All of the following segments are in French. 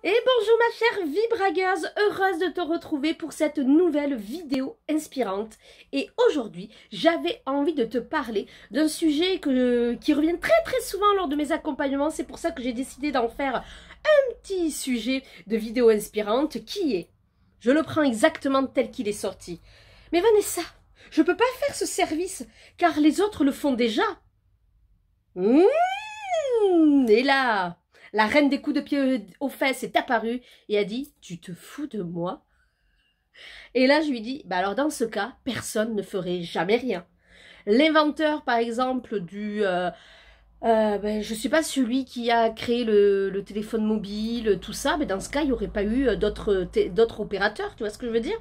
Et bonjour ma chère vibragueuse, heureuse de te retrouver pour cette nouvelle vidéo inspirante. Et aujourd'hui, j'avais envie de te parler d'un sujet qui revient très souvent lors de mes accompagnements. C'est pour ça que j'ai décidé d'en faire un petit sujet de vidéo inspirante qui est, je le prends exactement tel qu'il est sorti. Mais Vanessa, je peux pas faire ce service car les autres le font déjà. Et là, la reine des coups de pied aux fesses est apparue et a dit « Tu te fous de moi ?» Et là, je lui dis « Bah alors dans ce cas, personne ne ferait jamais rien. » L'inventeur, par exemple, je sais pas, celui qui a créé le téléphone mobile, tout ça, mais dans ce cas, il n'y aurait pas eu d'autres opérateurs, tu vois ce que je veux dire?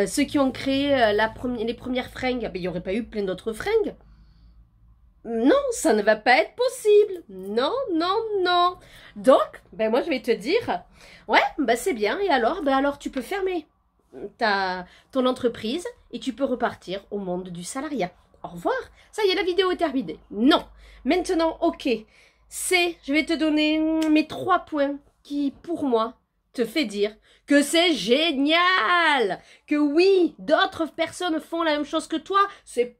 Ceux qui ont créé les premières fringues, il n'y aurait pas eu plein d'autres fringues. Non, ça ne va pas être possible. Non. Donc, moi je vais te dire, ouais, c'est bien. Et alors tu peux fermer ton entreprise et tu peux repartir au monde du salariat. Au revoir. Ça y est, la vidéo est terminée. Non. Maintenant, ok. Je vais te donner mes 3 points qui, pour moi, te fait dire que c'est génial, que oui, d'autres personnes font la même chose que toi, c'est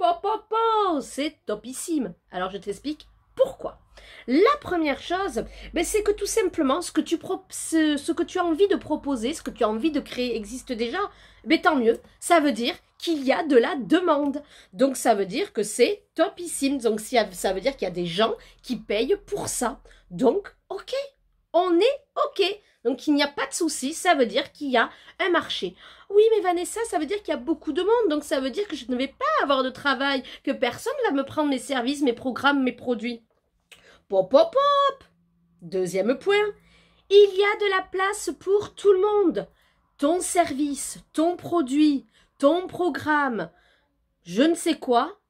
c'est topissime. Alors je t'explique pourquoi. La première chose, c'est que tout simplement ce que tu as envie de proposer, ce que tu as envie de créer existe déjà, tant mieux, ça veut dire qu'il y a de la demande. Donc ça veut dire que c'est topissime, donc ça veut dire qu'il y a des gens qui payent pour ça. Donc ok, on est ok. Donc, il n'y a pas de souci, ça veut dire qu'il y a un marché. Oui, mais Vanessa, ça veut dire qu'il y a beaucoup de monde, donc ça veut dire que je ne vais pas avoir de travail, que personne va me prendre mes services, mes programmes, mes produits. Pop. Deuxième point, il y a de la place pour tout le monde. Ton service, ton produit, ton programme, je ne sais quoi,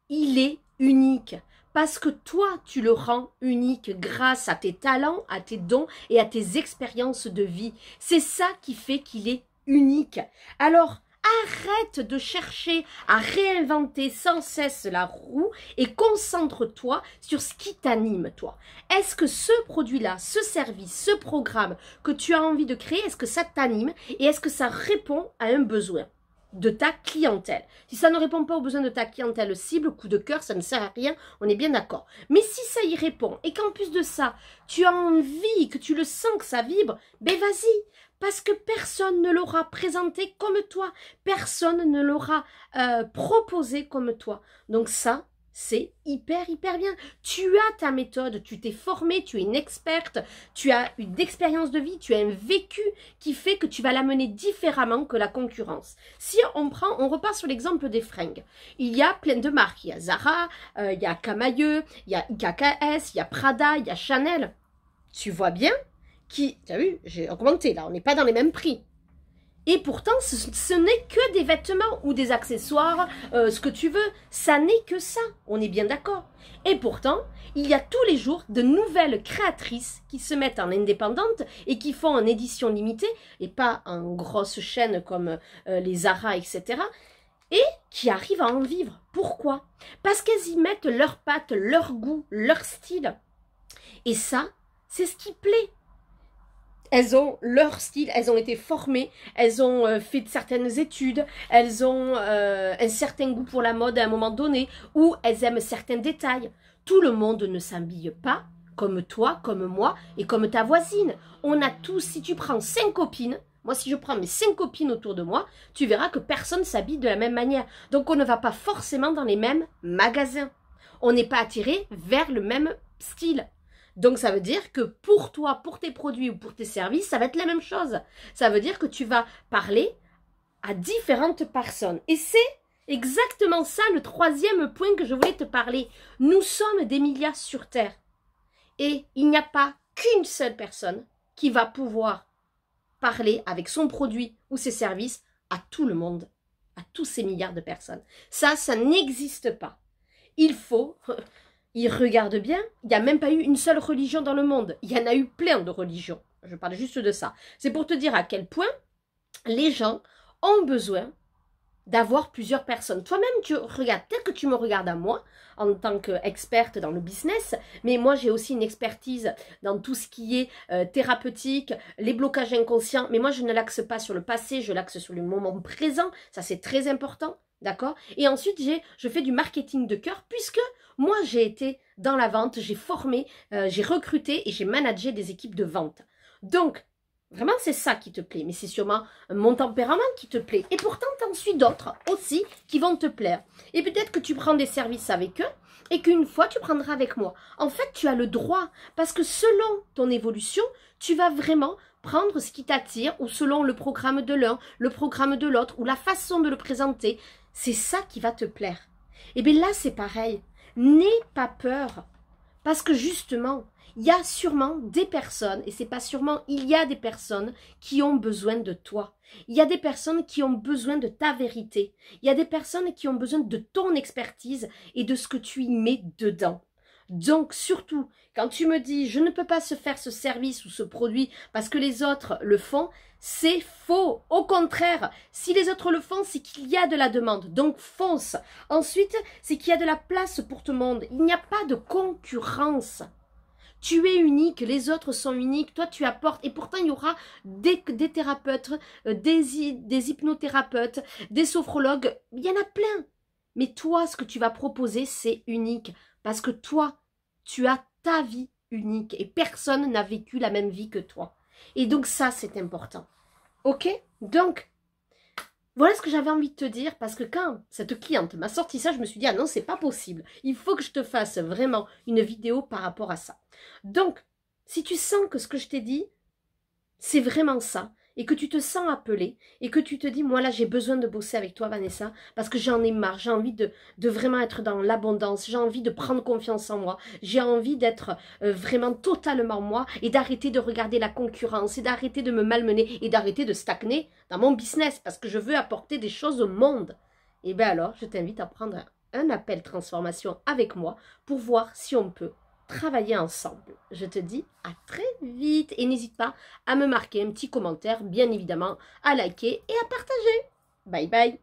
il est unique. Parce que toi, tu le rends unique grâce à tes talents, à tes dons et à tes expériences de vie. C'est ça qui fait qu'il est unique. Alors, arrête de chercher à réinventer sans cesse la roue et concentre-toi sur ce qui t'anime, toi. Est-ce que ce produit-là, ce service, ce programme que tu as envie de créer, est-ce que ça t'anime et est-ce que ça répond à un besoin de ta clientèle? Si ça ne répond pas aux besoins de ta clientèle cible, coup de cœur, ça ne sert à rien, on est bien d'accord. Mais si ça y répond et qu'en plus de ça, tu as envie, que tu le sens que ça vibre, vas-y, parce que personne ne l'aura présenté comme toi, personne ne l'aura proposé comme toi. Donc ça, c'est hyper bien. Tu as ta méthode, tu t'es formée, tu es une experte, tu as une expérience de vie, tu as un vécu qui fait que tu vas l'amener différemment que la concurrence. Si on repart sur l'exemple des fringues. Il y a plein de marques. Il y a Zara, il y a Camaïeu, il y a IKKS, il y a Prada, il y a Chanel. Tu vois bien tu as vu, j'ai augmenté là, on n'est pas dans les mêmes prix. Et pourtant, ce n'est que des vêtements ou des accessoires, ce que tu veux. Ça n'est que ça, on est bien d'accord. Et pourtant, il y a tous les jours de nouvelles créatrices qui se mettent en indépendante et qui font en édition limitée, et pas en grosse chaîne comme les Zara, etc. Et qui arrivent à en vivre. Pourquoi? Parce qu'elles y mettent leurs pattes, leur goût, leur style. Et ça, c'est ce qui plaît. Elles ont leur style, elles ont été formées, elles ont fait certaines études, elles ont un certain goût pour la mode à un moment donné, ou elles aiment certains détails. Tout le monde ne s'habille pas comme toi, comme moi et comme ta voisine. On a tous, si tu prends 5 copines, moi si je prends mes 5 copines autour de moi, tu verras que personne s'habille de la même manière. Donc on ne va pas forcément dans les mêmes magasins. On n'est pas attiré vers le même style. Donc, ça veut dire que pour toi, pour tes produits ou pour tes services, ça va être la même chose. Ça veut dire que tu vas parler à différentes personnes. Et c'est exactement ça le 3e point que je voulais te parler. Nous sommes des milliards sur Terre. Et il n'y a pas qu'une seule personne qui va pouvoir parler avec son produit ou ses services à tout le monde, à tous ces milliards de personnes. Ça n'existe pas. Il faut... Il regarde bien, il n'y a même pas eu une seule religion dans le monde. Il y en a eu plein de religions. Je parle juste de ça. C'est pour te dire à quel point les gens ont besoin d'avoir plusieurs personnes. Toi-même, tu regardes, peut-être que tu me regardes à moi en tant qu'experte dans le business, mais moi j'ai aussi une expertise dans tout ce qui est thérapeutique, les blocages inconscients, mais moi je ne l'axe pas sur le passé, je l'axe sur le moment présent, ça c'est très important, d'accord? Et ensuite je fais du marketing de cœur, puisque moi j'ai été dans la vente, j'ai formé, j'ai recruté et j'ai managé des équipes de vente. Donc, vraiment, c'est ça qui te plaît, mais c'est sûrement mon tempérament qui te plaît. Et pourtant, t'en suis d'autres aussi qui vont te plaire. Et peut-être que tu prends des services avec eux et qu'une fois, tu prendras avec moi. En fait, tu as le droit parce que selon ton évolution, tu vas vraiment prendre ce qui t'attire ou selon le programme de l'un, le programme de l'autre ou la façon de le présenter. C'est ça qui va te plaire. Et bien là, c'est pareil. N'aie pas peur parce que justement, il y a sûrement des personnes, et c'est pas sûrement, il y a des personnes qui ont besoin de toi. Il y a des personnes qui ont besoin de ta vérité. Il y a des personnes qui ont besoin de ton expertise et de ce que tu y mets dedans. Donc, surtout, quand tu me dis « je ne peux pas se faire ce service ou ce produit parce que les autres le font », c'est faux. Au contraire, si les autres le font, c'est qu'il y a de la demande. Donc, fonce. Ensuite, c'est qu'il y a de la place pour tout le monde. Il n'y a pas de concurrence. Tu es unique, les autres sont uniques, toi tu apportes. Et pourtant, il y aura des thérapeutes, des hypnothérapeutes, des sophrologues, il y en a plein. Mais toi, ce que tu vas proposer, c'est unique. Parce que toi, tu as ta vie unique et personne n'a vécu la même vie que toi. Et donc ça, c'est important. Ok? Donc, voilà ce que j'avais envie de te dire, parce que quand cette cliente m'a sorti ça, je me suis dit, ah non, c'est pas possible. Il faut que je te fasse vraiment une vidéo par rapport à ça. Donc, si tu sens que ce que je t'ai dit, c'est vraiment ça, et que tu te sens appelé, et que tu te dis, moi là, j'ai besoin de bosser avec toi, Vanessa, parce que j'en ai marre, j'ai envie de vraiment être dans l'abondance, j'ai envie de prendre confiance en moi, j'ai envie d'être vraiment totalement moi, et d'arrêter de regarder la concurrence, et d'arrêter de me malmener, et d'arrêter de stagner dans mon business, parce que je veux apporter des choses au monde. Et bien alors, je t'invite à prendre un appel transformation avec moi, pour voir si on peut travailler ensemble. Je te dis à très vite et n'hésite pas à me marquer un petit commentaire, bien évidemment, à liker et à partager. Bye bye.